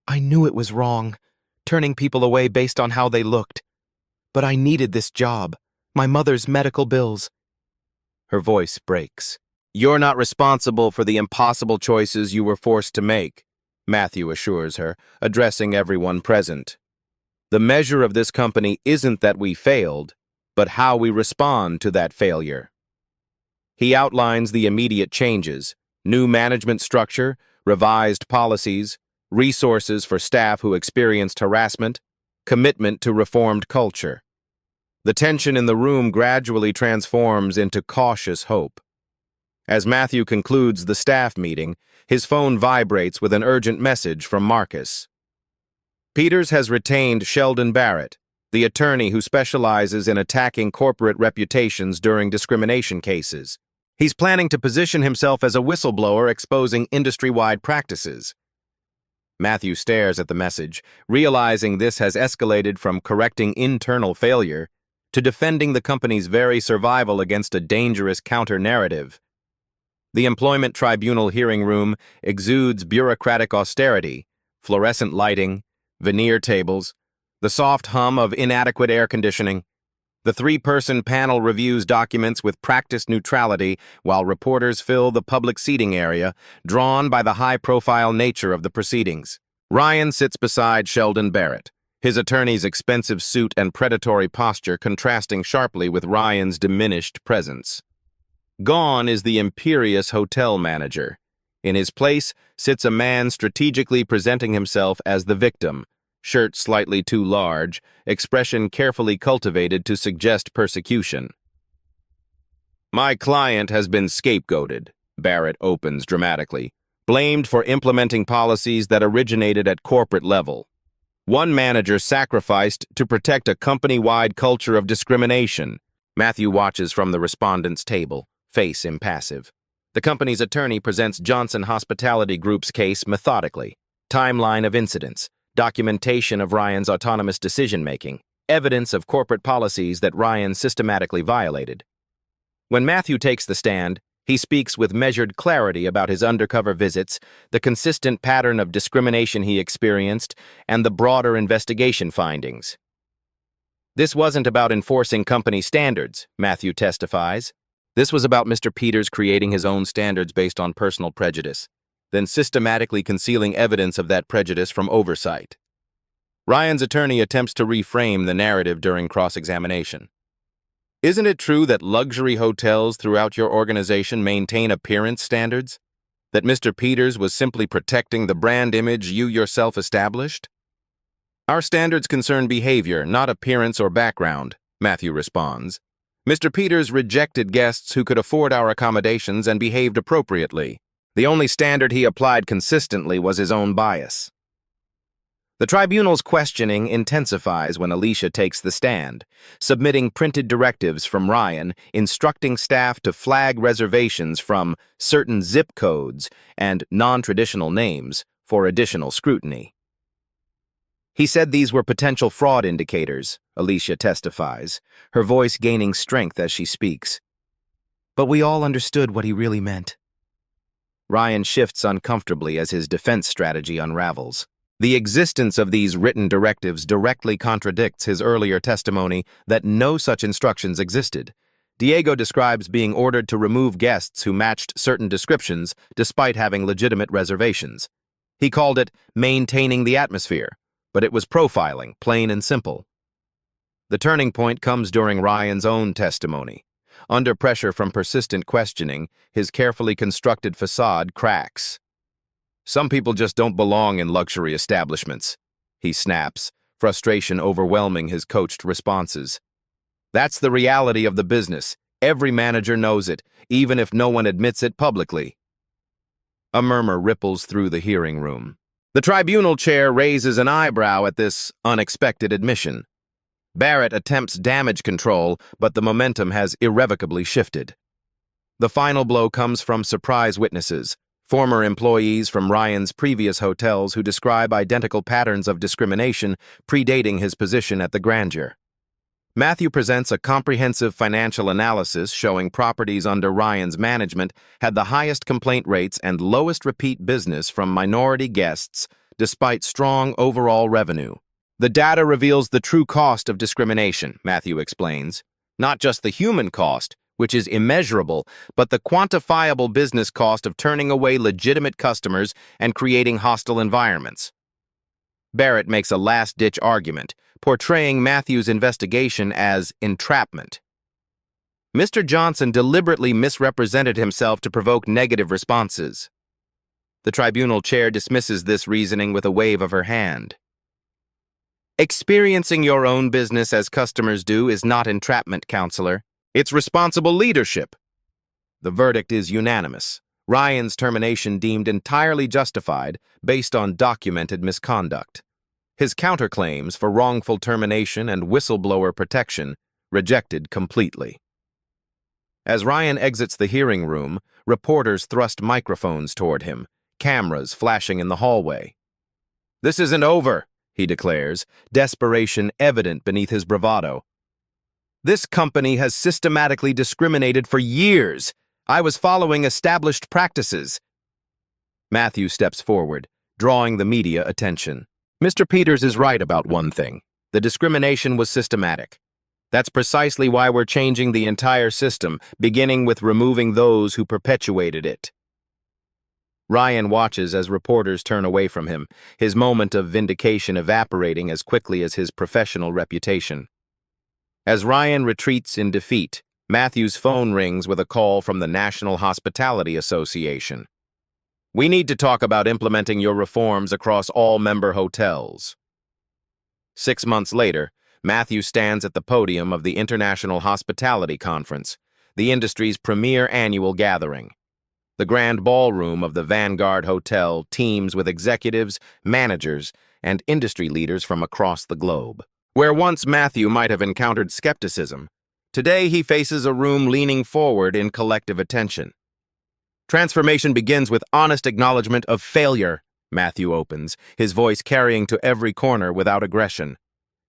I knew it was wrong, turning people away based on how they looked. But I needed this job, my mother's medical bills. Her voice breaks. "You're not responsible for the impossible choices you were forced to make," Matthew assures her, addressing everyone present. "The measure of this company isn't that we failed, but how we respond to that failure." He outlines the immediate changes: new management structure, revised policies, resources for staff who experienced harassment, commitment to reformed culture. The tension in the room gradually transforms into cautious hope. As Matthew concludes the staff meeting, his phone vibrates with an urgent message from Marcus. Peters has retained Sheldon Barrett, the attorney who specializes in attacking corporate reputations during discrimination cases. He's planning to position himself as a whistleblower exposing industry-wide practices. Matthew stares at the message, realizing this has escalated from correcting internal failure to defending the company's very survival against a dangerous counter-narrative. The employment tribunal hearing room exudes bureaucratic austerity, fluorescent lighting, veneer tables, the soft hum of inadequate air conditioning. The three-person panel reviews documents with practiced neutrality while reporters fill the public seating area, drawn by the high-profile nature of the proceedings. Ryan sits beside Sheldon Barrett, his attorney's expensive suit and predatory posture contrasting sharply with Ryan's diminished presence. Gone is the imperious hotel manager. In his place sits a man strategically presenting himself as the victim, shirt slightly too large, expression carefully cultivated to suggest persecution. "My client has been scapegoated," Barrett opens dramatically, "blamed for implementing policies that originated at corporate level. One manager sacrificed to protect a company-wide culture of discrimination." Matthew watches from the respondent's table, face impassive. The company's attorney presents Johnson Hospitality Group's case methodically. Timeline of incidents, documentation of Ryan's autonomous decision-making, evidence of corporate policies that Ryan systematically violated. When Matthew takes the stand, he speaks with measured clarity about his undercover visits, the consistent pattern of discrimination he experienced, and the broader investigation findings. "This wasn't about enforcing company standards," Matthew testifies. "This was about Mr. Peters creating his own standards based on personal prejudice, then systematically concealing evidence of that prejudice from oversight." Ryan's attorney attempts to reframe the narrative during cross-examination. "Isn't it true that luxury hotels throughout your organization maintain appearance standards? That Mr. Peters was simply protecting the brand image you yourself established?" "Our standards concern behavior, not appearance or background," Matthew responds. "Mr. Peters rejected guests who could afford our accommodations and behaved appropriately. The only standard he applied consistently was his own bias." The tribunal's questioning intensifies when Alicia takes the stand, submitting printed directives from Ryan, instructing staff to flag reservations from certain zip codes and non-traditional names for additional scrutiny. "He said these were potential fraud indicators," Alicia testifies, her voice gaining strength as she speaks. "But we all understood what he really meant." Ryan shifts uncomfortably as his defense strategy unravels. The existence of these written directives directly contradicts his earlier testimony that no such instructions existed. Diego describes being ordered to remove guests who matched certain descriptions despite having legitimate reservations. He called it maintaining the atmosphere, but it was profiling, plain and simple. The turning point comes during Ryan's own testimony. Under pressure from persistent questioning, his carefully constructed facade cracks. "Some people just don't belong in luxury establishments," he snaps, frustration overwhelming his coached responses. "That's the reality of the business. Every manager knows it, even if no one admits it publicly." A murmur ripples through the hearing room. The tribunal chair raises an eyebrow at this unexpected admission. Barrett attempts damage control, but the momentum has irrevocably shifted. The final blow comes from surprise witnesses, former employees from Ryan's previous hotels who describe identical patterns of discrimination predating his position at the grandeur. Matthew presents a comprehensive financial analysis showing properties under Ryan's management had the highest complaint rates and lowest repeat business from minority guests despite strong overall revenue. "The data reveals the true cost of discrimination," Matthew explains. "Not just the human cost, which is immeasurable, but the quantifiable business cost of turning away legitimate customers and creating hostile environments. Barrett makes a last-ditch argument, portraying Matthew's investigation as entrapment. Mr. Johnson deliberately misrepresented himself to provoke negative responses. The tribunal chair dismisses this reasoning with a wave of her hand. Experiencing your own business as customers do is not entrapment, counselor. It's responsible leadership. The verdict is unanimous. Ryan's termination deemed entirely justified based on documented misconduct. His counterclaims for wrongful termination and whistleblower protection rejected completely. As Ryan exits the hearing room, reporters thrust microphones toward him, cameras flashing in the hallway. "This isn't over," he declares, desperation evident beneath his bravado. "This company has systematically discriminated for years. I was following established practices." Matthew steps forward, drawing the media attention. "Mr. Peters is right about one thing. The discrimination was systematic. That's precisely why we're changing the entire system, beginning with removing those who perpetuated it." Ryan watches as reporters turn away from him, his moment of vindication evaporating as quickly as his professional reputation. As Ryan retreats in defeat, Matthew's phone rings with a call from the National Hospitality Association. "We need to talk about implementing your reforms across all member hotels." 6 months later, Matthew stands at the podium of the International Hospitality Conference, the industry's premier annual gathering. The grand ballroom of the Vanguard Hotel teems with executives, managers, and industry leaders from across the globe. Where once Matthew might have encountered skepticism, today he faces a room leaning forward in collective attention. "Transformation begins with honest acknowledgement of failure," Matthew opens, his voice carrying to every corner without aggression.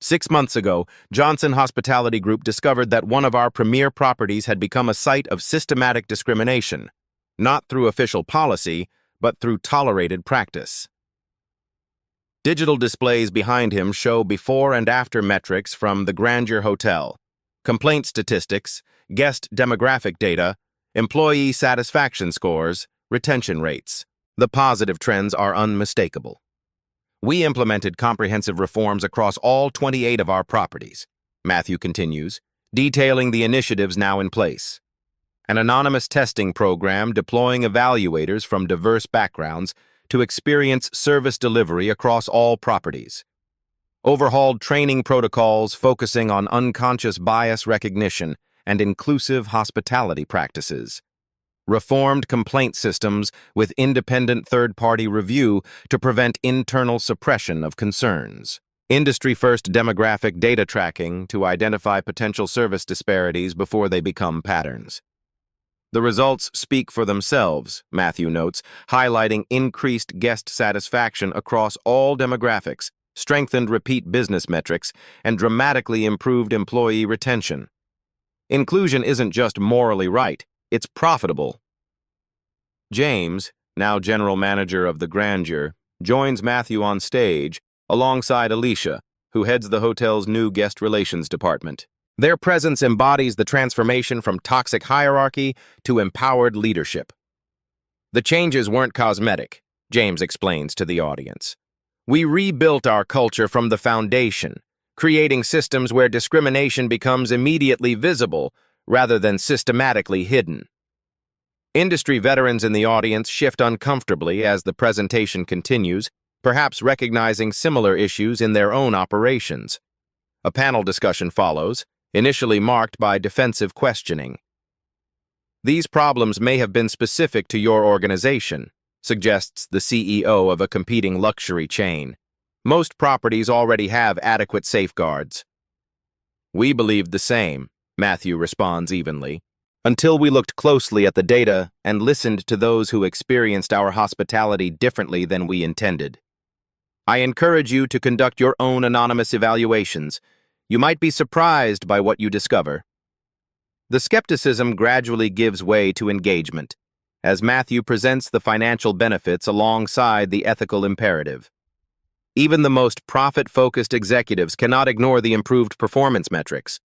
6 months ago, Johnson Hospitality Group discovered that one of our premier properties had become a site of systematic discrimination, not through official policy, but through tolerated practice. Digital displays behind him show before and after metrics from the Grandeur Hotel, complaint statistics, guest demographic data, employee satisfaction scores, retention rates. The positive trends are unmistakable. "We implemented comprehensive reforms across all 28 of our properties," Matthew continues, detailing the initiatives now in place. "An anonymous testing program deploying evaluators from diverse backgrounds to experience service delivery across all properties. Overhauled training protocols focusing on unconscious bias recognition and inclusive hospitality practices. Reformed complaint systems with independent third-party review to prevent internal suppression of concerns. Industry-first demographic data tracking to identify potential service disparities before they become patterns." The results speak for themselves, Matthew notes, highlighting increased guest satisfaction across all demographics, strengthened repeat business metrics, and dramatically improved employee retention. Inclusion isn't just morally right, it's profitable. James, now general manager of the Grandeur, joins Matthew on stage alongside Alicia, who heads the hotel's new guest relations department. Their presence embodies the transformation from toxic hierarchy to empowered leadership. "The changes weren't cosmetic," James explains to the audience. "We rebuilt our culture from the foundation, creating systems where discrimination becomes immediately visible rather than systematically hidden." Industry veterans in the audience shift uncomfortably as the presentation continues, perhaps recognizing similar issues in their own operations. A panel discussion follows, initially marked by defensive questioning. "These problems may have been specific to your organization," suggests the CEO of a competing luxury chain. "Most properties already have adequate safeguards." "We believed the same," Matthew responds evenly, "until we looked closely at the data and listened to those who experienced our hospitality differently than we intended. I encourage you to conduct your own anonymous evaluations. You might be surprised by what you discover." The skepticism gradually gives way to engagement, as Matthew presents the financial benefits alongside the ethical imperative. Even the most profit-focused executives cannot ignore the improved performance metrics.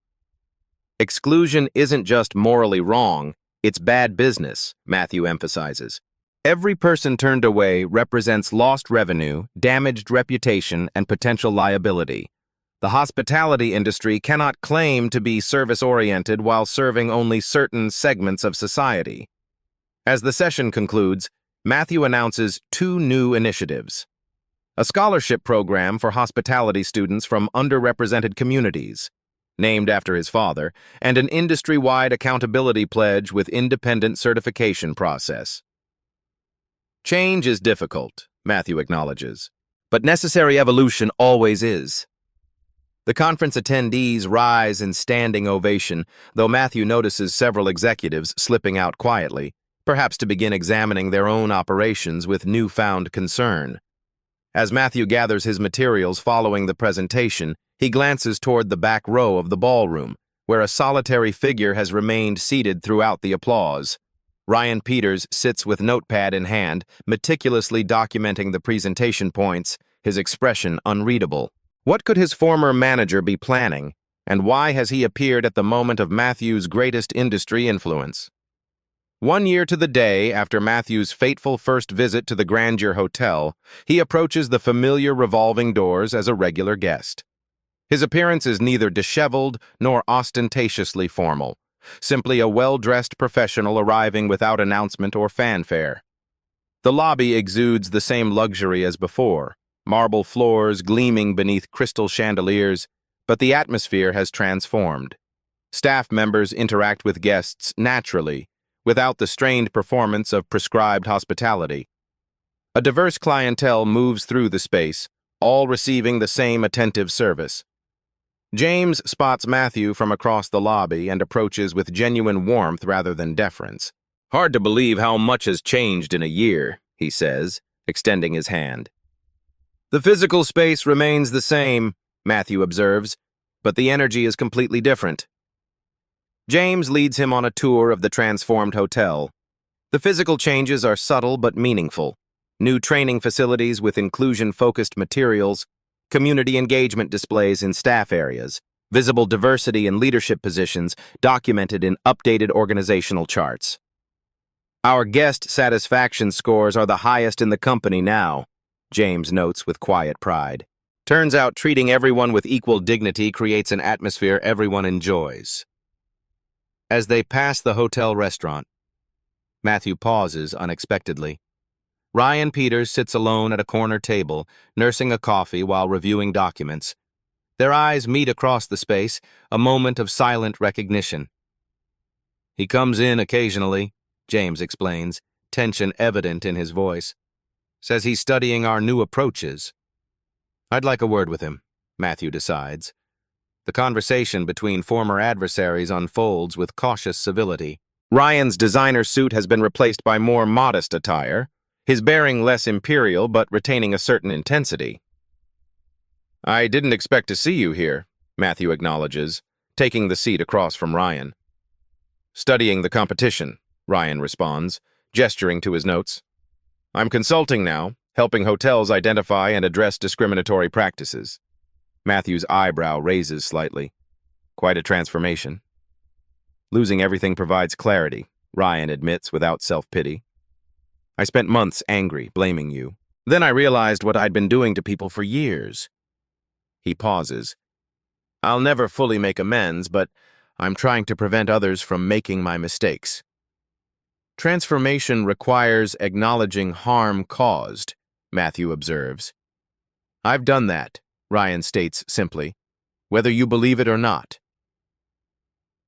Exclusion isn't just morally wrong, it's bad business, Matthew emphasizes. Every person turned away represents lost revenue, damaged reputation, and potential liability. The hospitality industry cannot claim to be service-oriented while serving only certain segments of society. As the session concludes, Matthew announces 2 new initiatives: a scholarship program for hospitality students from underrepresented communities, named after his father, and an industry-wide accountability pledge with independent certification process. Change is difficult, Matthew acknowledges, but necessary evolution always is. The conference attendees rise in standing ovation, though Matthew notices several executives slipping out quietly, perhaps to begin examining their own operations with newfound concern. As Matthew gathers his materials following the presentation, he glances toward the back row of the ballroom, where a solitary figure has remained seated throughout the applause. Ryan Peters sits with notepad in hand, meticulously documenting the presentation points, his expression unreadable. What could his former manager be planning, and why has he appeared at the moment of Matthew's greatest industry influence? 1 year to the day after Matthew's fateful first visit to the Grandeur Hotel, he approaches the familiar revolving doors as a regular guest. His appearance is neither disheveled nor ostentatiously formal, simply a well-dressed professional arriving without announcement or fanfare. The lobby exudes the same luxury as before, marble floors gleaming beneath crystal chandeliers, but the atmosphere has transformed. Staff members interact with guests naturally, without the strained performance of prescribed hospitality. A diverse clientele moves through the space, all receiving the same attentive service. James spots Matthew from across the lobby and approaches with genuine warmth rather than deference. "Hard to believe how much has changed in a year," he says, extending his hand. "The physical space remains the same," Matthew observes, "but the energy is completely different." James leads him on a tour of the transformed hotel. The physical changes are subtle but meaningful. New training facilities with inclusion-focused materials, community engagement displays in staff areas, visible diversity in leadership positions documented in updated organizational charts. "Our guest satisfaction scores are the highest in the company now," James notes with quiet pride. "Turns out treating everyone with equal dignity creates an atmosphere everyone enjoys." As they pass the hotel restaurant, Matthew pauses unexpectedly. Ryan Peters sits alone at a corner table, nursing a coffee while reviewing documents. Their eyes meet across the space, a moment of silent recognition. "He comes in occasionally," James explains, tension evident in his voice. "Says he's studying our new approaches." "I'd like a word with him," Matthew decides. The conversation between former adversaries unfolds with cautious civility. Ryan's designer suit has been replaced by more modest attire, his bearing less imperial but retaining a certain intensity. "I didn't expect to see you here," Matthew acknowledges, taking the seat across from Ryan. "Studying the competition," Ryan responds, gesturing to his notes. "I'm consulting now, helping hotels identify and address discriminatory practices." Matthew's eyebrow raises slightly. Quite a transformation. "Losing everything provides clarity," Ryan admits without self-pity. "I spent months angry, blaming you. Then I realized what I'd been doing to people for years." He pauses. "I'll never fully make amends, but I'm trying to prevent others from making my mistakes." "Transformation requires acknowledging harm caused," Matthew observes. "I've done that," Ryan states simply, "whether you believe it or not."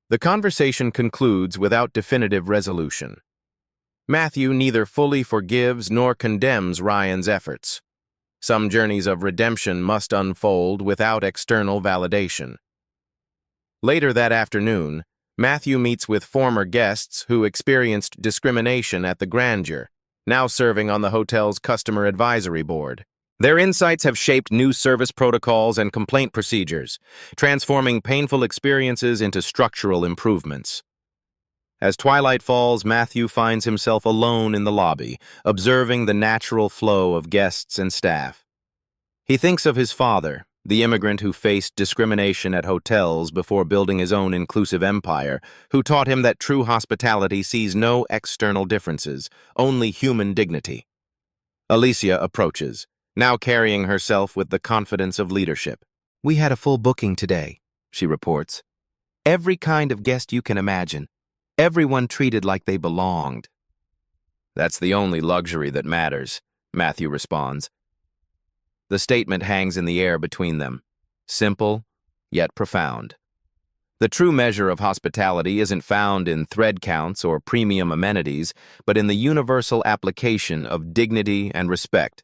The conversation concludes without definitive resolution. Matthew neither fully forgives nor condemns Ryan's efforts. Some journeys of redemption must unfold without external validation. Later that afternoon, Matthew meets with former guests who experienced discrimination at the Grandeur, now serving on the hotel's customer advisory board. Their insights have shaped new service protocols and complaint procedures, transforming painful experiences into structural improvements. As twilight falls, Matthew finds himself alone in the lobby, observing the natural flow of guests and staff. He thinks of his father, The immigrant who faced discrimination at hotels before building his own inclusive empire, who taught him that true hospitality sees no external differences, only human dignity. Alicia approaches, now carrying herself with the confidence of leadership. "We had a full booking today," she reports. "Every kind of guest you can imagine. Everyone treated like they belonged." "That's the only luxury that matters," Matthew responds. The statement hangs in the air between them, simple, yet profound. The true measure of hospitality isn't found in thread counts or premium amenities, but in the universal application of dignity and respect.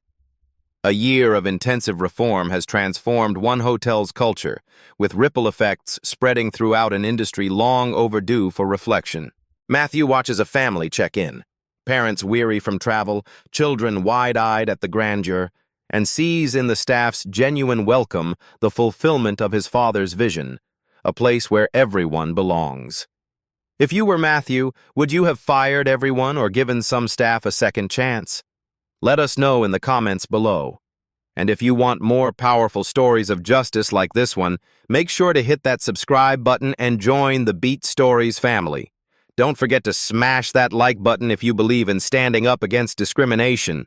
A year of intensive reform has transformed one hotel's culture, with ripple effects spreading throughout an industry long overdue for reflection. Matthew watches a family check in, parents weary from travel, children wide-eyed at the grandeur, and sees in the staff's genuine welcome the fulfillment of his father's vision, a place where everyone belongs. If you were Matthew, would you have fired everyone or given some staff a second chance? Let us know in the comments below. And if you want more powerful stories of justice like this one, make sure to hit that subscribe button and join the Beat Stories family. Don't forget to smash that like button if you believe in standing up against discrimination.